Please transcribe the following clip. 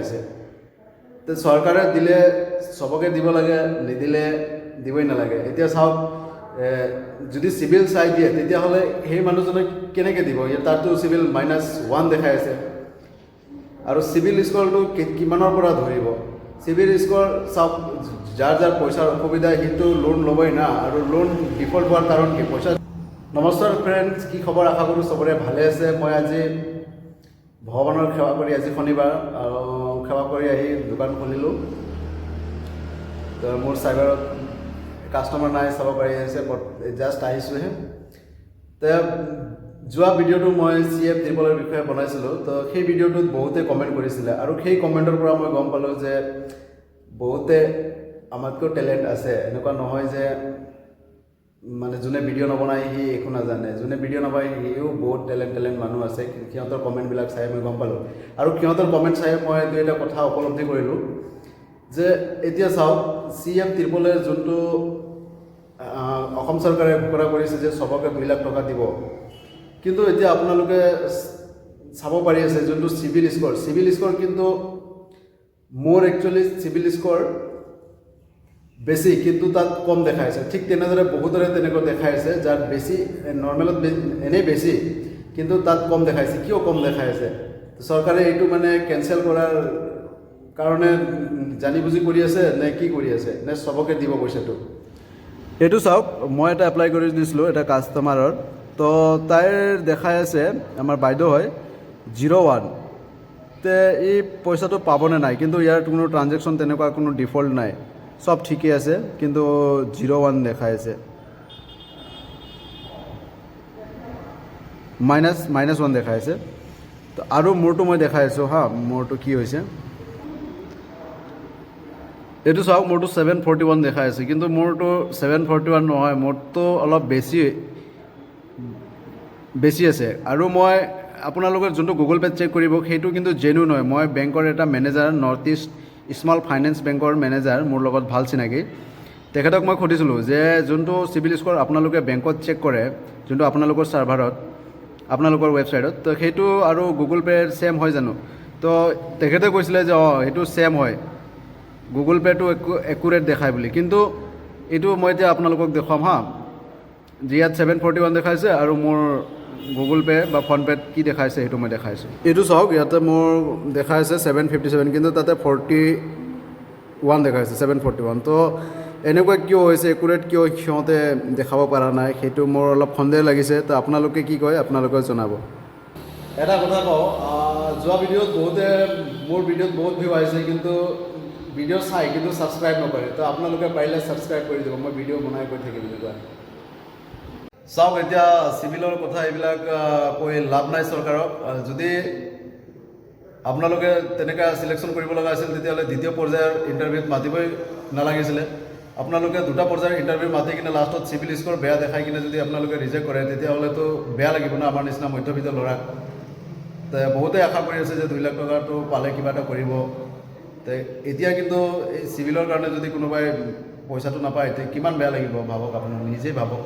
আছে তো চৰকাৰে দিলে সবকে দিব লাগে নিদিলে দিবই নালাগে এতিয়া চাওক যদি সিভিল চাই দিয়ে তেতিয়াহ'লে সেই মানুহজনে কেনেকৈ দিব তাতো সিভিল -1 দেখাই আছে আৰু সিভিল স্ক'ৰটো কিমানৰ পৰা ধৰিব সিভিল স্ক'ৰ চাওক যাৰ যাৰ পইচাৰ অসুবিধা সেইটো লোন ল'বই না আৰু লোন ডিফল্ট হোৱাৰ কাৰণ কি পইচা নমস্কাৰ ফ্ৰেণ্ডছ কি খবৰ আশা কৰোঁ চবৰে ভালে আছে মই আজি ভগৱানৰ সেৱা কৰি আজি শনিবাৰ আৰু সেৱা কৰি আহি দোকান খুলিলোঁ তো মোৰ চাইবাৰত কাষ্টমাৰ নাই চাব পাৰি আছে জাষ্ট আহিছোঁহে তো যোৱা ভিডিঅ'টো মই CM ত্ৰিপলৰ বিষয়ে বনাইছিলোঁ তো সেই ভিডিঅ'টোত বহুতে কমেণ্ট কৰিছিলে আৰু সেই কমেণ্টৰ পৰা মই গম পালোঁ যে বহুতে আমাতকৈ টেলেণ্ট আছে এনেকুৱা নহয় যে মানে যোনে ভিডিঅ' নবনায় সি একো নাজানে যোনে ভিডিঅ' নবনায় সিও বহুত টেলেণ্ট মানুহ আছে সিহঁতৰ কমেণ্টবিলাক চাই মই গম পালোঁ আৰু সিহঁতৰ কমেণ্ট চাই মই দুই এটা কথা উপলব্ধি কৰিলোঁ যে এতিয়া চাওক CM ত্ৰিপলে যোনটো অসম চৰকাৰে ঘোষণা কৰিছে যে সবকে 2 লাখ টকা দিব কিন্তু এতিয়া আপোনালোকে চাব পাৰি আছে যোনটো সিভিল স্ক'ৰ কিন্তু মোৰ একচুৱেলি সিভিল স্ক'ৰ বেছি কিন্তু তাত কম দেখাই আছে ঠিক তেনেদৰে বহুতৰে তেনেকৈ দেখাই আছে যাৰ বেছি নৰ্মেলত এনেই বেছি কিন্তু তাত কম দেখাইছে কিয় কম দেখাই আছে চৰকাৰে এইটো মানে কেনচেল কৰাৰ কাৰণে জানি বুজি কৰি আছে নে কি কৰি আছে নে সবকে দিব পইচাটো এইটো চাওক মই এটা এপ্লাই কৰি দিছিলোঁ এটা কাষ্টমাৰৰ তো তাইৰ দেখাই আছে আমাৰ বাইদেউ হয় 01 তে এই পইচাটো পাবনে নাই কিন্তু ইয়াৰ কোনো ট্ৰানজেকশ্যন তেনেকুৱা কোনো ডিফল্ট নাই সব ঠিকই আছে কিন্তু 01 দেখাই আছে -1 দেখাই আছে তো আৰু মোৰটো মই দেখাই আছোঁ হা মোৰটো কি হৈছে এইটো চাওক মোৰটো 741 দেখাই আছে কিন্তু মোৰটো 741 নহয় মোৰটো অলপ বেছি আছে আৰু মই আপোনালোকৰ যোনটো গুগল পেত চেক কৰিব সেইটো কিন্তু জেনুইন হয় মই বেংকৰ এটা manager north east small finance বেংকৰ মেনেজাৰ মোৰ লগত ভাল চিনাকি তেখেতক মই সুধিছিলোঁ যে যোনটো সিভিল স্ক'ৰ আপোনালোকে বেংকত চেক কৰে যোনটো আপোনালোকৰ ছাৰ্ভাৰত আপোনালোকৰ ৱেবছাইটত তো সেইটো আৰু গুগল পে'ৰ ছেম হয় জানো তো তেখেতে কৈছিলে যে সেইটো ছেম হয় গুগল পে'টো একুৰেট দেখায় বুলি কিন্তু এইটো মই এতিয়া আপোনালোকক দেখুৱাম হা যে ইয়াত 741 দেখাইছে আৰু মোৰ গুগল পে' বা ফোনপে'ত কি দেখাইছে সেইটো মই দেখাইছোঁ এইটো চাওক ইয়াতে মোৰ দেখাইছে 757 কিন্তু তাতে 41 দেখাইছে 741 তো এনেকুৱা কিয় হৈছে একুৰেট কিয় সিহঁতে দেখাব পৰা নাই সেইটো মোৰ অলপ সন্দেহ লাগিছে তো আপোনালোকে কি কয় আপোনালোকে জনাব এটা কথা কওঁ যোৱা ভিডিঅ'ত বহুতে মোৰ ভিডিঅ'ত বহুত ভিউ আহিছে কিন্তু ভিডিঅ' চাই কিন্তু ছাবস্ক্ৰাইব নকৰে তো আপোনালোকে পাৰিলে ছাবস্ক্ৰাইব কৰি দিব মই ভিডিঅ' বনাই গৈ থাকিম এনেকুৱা চাওক এতিয়া চিভিলৰ কথা এইবিলাক কৈ লাভ নাই চৰকাৰক যদি আপোনালোকে তেনেকৈ চিলেকশ্যন কৰিব লগা আছিল তেতিয়াহ'লে দ্বিতীয় পৰ্যায়ৰ ইণ্টাৰভিউত মাতিবই নালাগিছিলে আপোনালোকে 2টা পৰ্যায়ৰ ইণ্টাৰভিউ মাতি কিনে লাষ্টত চিভিল স্ক'ৰ বেয়া দেখাই কিনে যদি আপোনালোকে ৰিজেক্ট কৰে তেতিয়াহ'লেতো বেয়া লাগিব না আমাৰ নিচিনা মধ্যবিত্ত ল'ৰাক বহুতে আশা কৰি আছে যে 2 লাখ টকাটো পালে কিবা এটা কৰিব এতিয়া কিন্তু এই চিভিলৰ কাৰণে যদি কোনোবাই পইচাটো নাপায় তেতিয়া কিমান বেয়া লাগিব ভাবক আপুনি নিজেই ভাবক